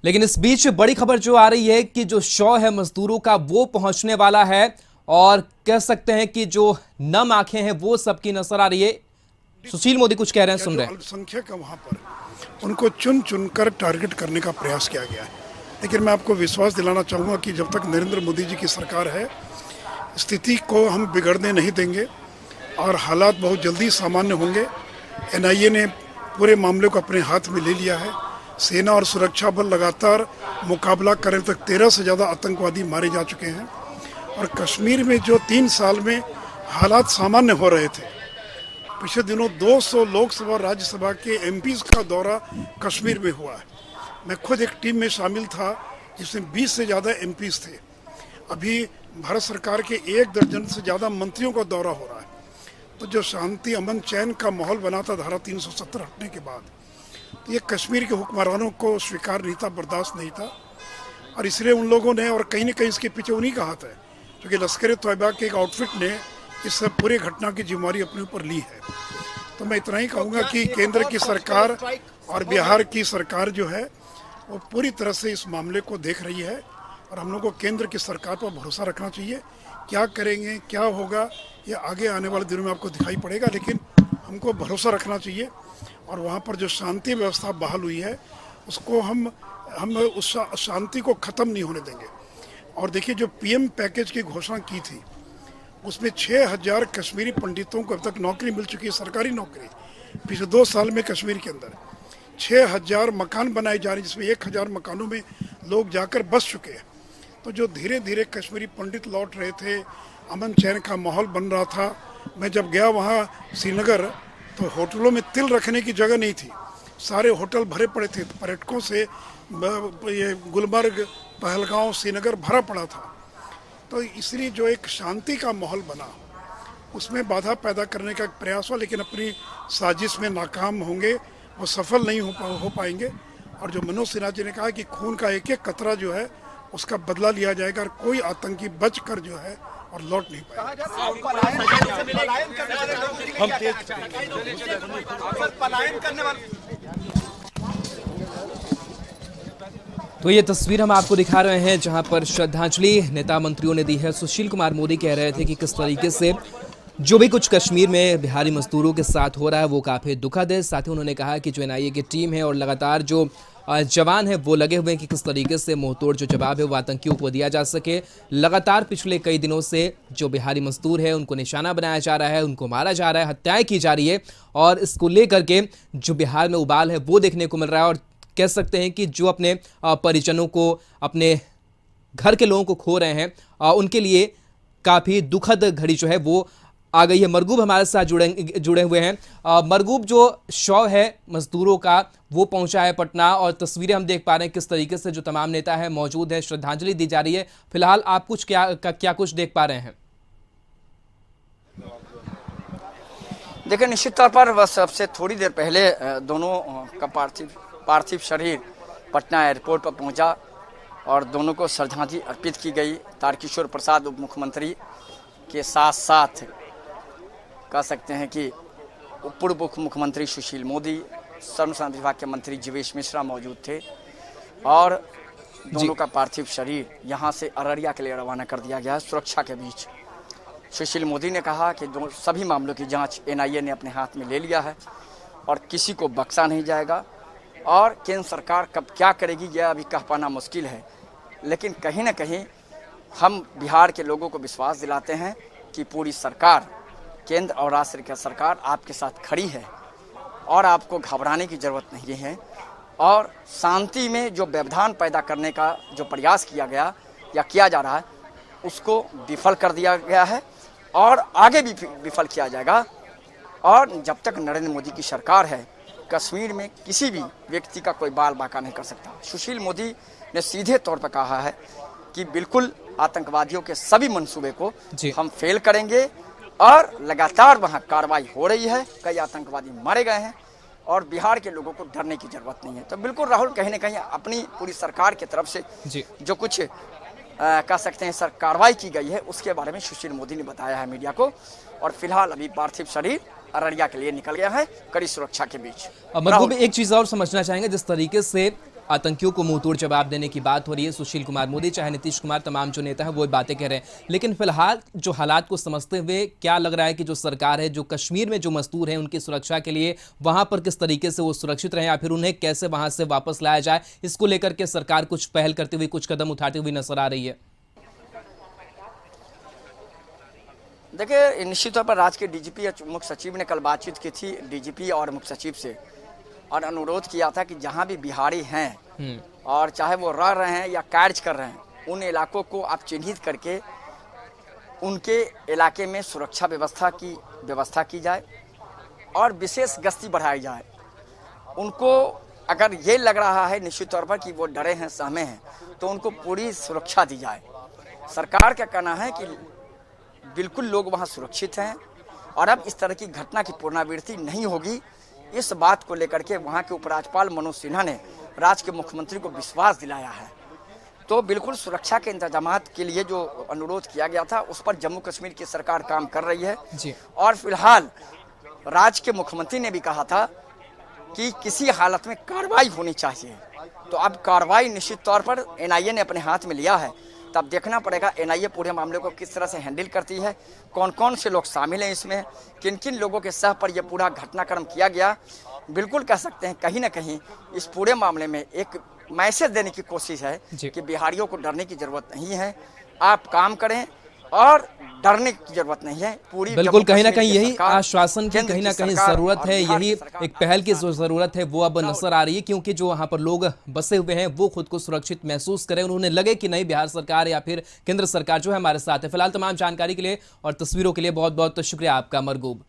लेकिन इस बीच बड़ी खबर जो आ रही है कि जो शव है मजदूरों का वो पहुंचने वाला है और कह सकते हैं कि जो नम आंखें हैं वो सबकी नजर आ रही है। सुशील मोदी कुछ कह रहे हैं, सुन रहे हैं। अल्पसंख्यक है वहाँ पर उनको चुन चुनकर टारगेट करने का प्रयास किया गया है। लेकिन मैं आपको विश्वास दिलाना चाहूँगा कि जब तक नरेंद्र मोदी जी की सरकार है, स्थिति को हम बिगड़ने नहीं देंगे और हालात बहुत जल्दी सामान्य होंगे। एनआईए ने पूरे मामले को अपने हाथ में ले लिया है। सेना और सुरक्षा बल लगातार मुकाबला करें तक 13 से ज़्यादा आतंकवादी मारे जा चुके हैं। और कश्मीर में जो 3 साल में हालात सामान्य हो रहे थे, पिछले दिनों 200 लोकसभा और राज्यसभा के एमपीज का दौरा कश्मीर में हुआ है। मैं खुद एक टीम में शामिल था जिसमें 20 से ज़्यादा एमपीज थे। अभी भारत सरकार के 1 दर्जन से ज़्यादा मंत्रियों का दौरा हो रहा है। तो जो शांति अमन चैन का माहौल बना था धारा 370 हटने के बाद, तो ये कश्मीर के हुक्मरानों को स्वीकार नहीं था, बर्दाश्त नहीं था। और इसलिए उन लोगों ने, और कहीं न कहीं इसके पीछे उन्हीं का हाथ है, क्योंकि लश्कर तोयबा के एक आउटफिट ने इस पूरे घटना की जिम्मेवारी अपने ऊपर ली है। तो मैं इतना ही कहूँगा कि केंद्र की सरकार और बिहार की सरकार जो है वो पूरी तरह से इस मामले को देख रही है और हम लोग को केंद्र की सरकार पर भरोसा रखना चाहिए। क्या करेंगे, क्या होगा, ये आगे आने वाले दिनों में आपको दिखाई पड़ेगा, लेकिन हमको भरोसा रखना चाहिए। और वहाँ पर जो शांति व्यवस्था बहाल हुई है उसको हम उस शांति को ख़त्म नहीं होने देंगे। और देखिए, जो पीएम पैकेज की घोषणा की थी उसमें 6000 कश्मीरी पंडितों को अब तक नौकरी मिल चुकी है, सरकारी नौकरी। पिछले 2 साल में कश्मीर के अंदर 6000 मकान बनाए जा रहे हैं, जिसमें 1000 मकानों में लोग जाकर बस चुके हैं। तो जो धीरे धीरे कश्मीरी पंडित लौट रहे थे, अमन चैन का माहौल बन रहा था। मैं जब गया वहाँ श्रीनगर, तो होटलों में तिल रखने की जगह नहीं थी, सारे होटल भरे पड़े थे। पर्यटकों से ये गुलमर्ग, पहलगांव, श्रीनगर भरा पड़ा था। तो इसलिए जो एक शांति का माहौल बना, उसमें बाधा पैदा करने का एक प्रयास हुआ, लेकिन अपनी साजिश में नाकाम होंगे, वो सफल नहीं हो पाएंगे। और जो मनोज सिन्हा जी ने कहा कि खून का एक एक कतरा जो है उसका बदला लिया जाएगा और कोई आतंकी बच कर जो है और लौट नहीं पाएगा। तो ये तस्वीर हम आपको दिखा रहे हैं जहां पर श्रद्धांजलि नेता मंत्रियों ने दी है। सुशील कुमार मोदी कह रहे थे कि किस तरीके से जो भी कुछ कश्मीर में बिहारी मजदूरों के साथ हो रहा है वो काफ़ी दुखद है। साथ ही उन्होंने कहा कि जो एनआईए की टीम है और लगातार जो जवान है वो लगे हुए हैं कि किस तरीके से मुंहतोड़ जो जवाब है वो आतंकियों को दिया जा सके। लगातार पिछले कई दिनों से जो बिहारी मजदूर है उनको निशाना बनाया जा रहा है, उनको मारा जा रहा है, हत्याएं की जा रही है और इसको लेकर के जो बिहार में उबाल है वो देखने को मिल रहा है। और कह सकते हैं कि जो अपने परिजनों को, अपने घर के लोगों को खो रहे हैं, उनके लिए काफ़ी दुखद घड़ी जो है वो आ गई है। मरगूब हमारे साथ जुड़े हुए हैं। मरगूब, जो शव है मजदूरों का वो पहुंचा है पटना और तस्वीरें हम देख पा रहे हैं किस तरीके से जो तमाम नेता है मौजूद है, श्रद्धांजलि दी जा रही है। फिलहाल आप कुछ क्या कुछ देख पा रहे हैं? देखिए, निश्चित तौर पर बस सबसे थोड़ी देर पहले दोनों का पार्थिव शरीर पटना एयरपोर्ट पर पहुंचा और दोनों को श्रद्धांजलि अर्पित की गई। तारकिशोर प्रसाद उप मुख्यमंत्री के साथ साथ कह सकते हैं कि पूर्व उप मुख्यमंत्री सुशील मोदी, श्रम संसाधन विभाग के मंत्री जीवेश मिश्रा मौजूद थे और दोनों का पार्थिव शरीर यहां से अररिया के लिए रवाना कर दिया गया है सुरक्षा के बीच। सुशील मोदी ने कहा कि सभी मामलों की जांच एनआईए ने अपने हाथ में ले लिया है और किसी को बख्शा नहीं जाएगा। और केंद्र सरकार कब क्या करेगी यह अभी कह पाना मुश्किल है, लेकिन कहीं ना कहीं हम बिहार के लोगों को विश्वास दिलाते हैं कि पूरी सरकार, केंद्र और राज्य की सरकार आपके साथ खड़ी है और आपको घबराने की ज़रूरत नहीं है। और शांति में जो व्यवधान पैदा करने का जो प्रयास किया गया या किया जा रहा है उसको विफल कर दिया गया है और आगे भी विफल किया जाएगा। और जब तक नरेंद्र मोदी की सरकार है, कश्मीर में किसी भी व्यक्ति का कोई बाल बाका नहीं कर सकता। सुशील मोदी ने सीधे तौर पर कहा है कि बिल्कुल आतंकवादियों के सभी मंसूबे को हम फेल करेंगे और लगातार वहां कार्रवाई हो रही है। कई आतंकवादी मारे गए हैं और बिहार के लोगों को डरने की जरूरत नहीं है। तो बिल्कुल राहुल, कहीं ना कहीं अपनी पूरी सरकार की तरफ से जो कुछ कह सकते हैं सर कार्रवाई की गई है उसके बारे में सुशील मोदी ने बताया है मीडिया को। और फिलहाल अभी पार्थिव शरीर अररिया के लिए निकल गया है कड़ी सुरक्षा के बीच। मरगूब, एक चीज और समझना चाहेंगे, जिस तरीके से आतंकियों को मुंहतोड़ जवाब देने की बात हो रही है। सुशील कुमार मोदी चाहे नीतीश कुमार, तमाम जो नेता हैं वो बातें कह रहे हैं। लेकिन फिलहाल जो हालात को समझते हुए क्या लग रहा है कि जो सरकार है, जो कश्मीर में जो मजदूर हैं उनकी सुरक्षा के लिए वहां पर किस तरीके से वो सुरक्षित रहे या फिर उन्हें कैसे वहां से वापस लाया जाए, इसको लेकर के सरकार कुछ पहल करती हुई, कुछ कदम उठाती हुई नजर आ रही है? देखिए, निश्चित तौर पर राज्य के डीजीपी या मुख्य सचिव ने कल बातचीत की थी डीजीपी और मुख्य सचिव से, और अनुरोध किया था कि जहां भी बिहारी हैं और चाहे वो रह रहे हैं या कार्य कर रहे हैं, उन इलाकों को आप चिन्हित करके उनके इलाके में सुरक्षा व्यवस्था की जाए और विशेष गश्ती बढ़ाई जाए। उनको अगर ये लग रहा है निश्चित तौर पर कि वो डरे हैं, सहमे हैं, तो उनको पूरी सुरक्षा दी जाए। सरकार का कहना है कि बिल्कुल लोग वहाँ सुरक्षित हैं और अब इस तरह की घटना की पुनरावृत्ति नहीं होगी। इस बात को लेकर के वहाँ के उपराज्यपाल मनोज सिन्हा ने राज्य के मुख्यमंत्री को विश्वास दिलाया है। तो बिल्कुल सुरक्षा के इंतजामात के लिए जो अनुरोध किया गया था उस पर जम्मू कश्मीर की सरकार काम कर रही है जी। और फिलहाल राज्य के मुख्यमंत्री ने भी कहा था कि किसी हालत में कार्रवाई होनी चाहिए। तो अब कार्रवाई निश्चित तौर पर एनआईए ने अपने हाथ में लिया है। तब देखना पड़ेगा एनआईए पूरे मामले को किस तरह से हैंडल करती है, कौन कौन से लोग शामिल हैं इसमें, किन किन लोगों के सह पर यह पूरा घटनाक्रम किया गया। बिल्कुल कह सकते हैं कहीं ना कहीं इस पूरे मामले में एक मैसेज देने की कोशिश है कि बिहारियों को डरने की जरूरत नहीं है, आप काम करें और डरने की जरूरत नहीं है। पूरी बिल्कुल कहीं ना कहीं यही आश्वासन की कहीं ना कहीं जरूरत है, यही एक पहल की जो जरूरत है वो अब नजर आ रही है, क्योंकि जो वहां पर लोग बसे हुए हैं वो खुद को सुरक्षित महसूस करें, उन्हें लगे कि नहीं बिहार सरकार या फिर केंद्र सरकार जो है हमारे साथ है। फिलहाल तमाम जानकारी के लिए और तस्वीरों के लिए बहुत बहुत शुक्रिया आपका मरगूब।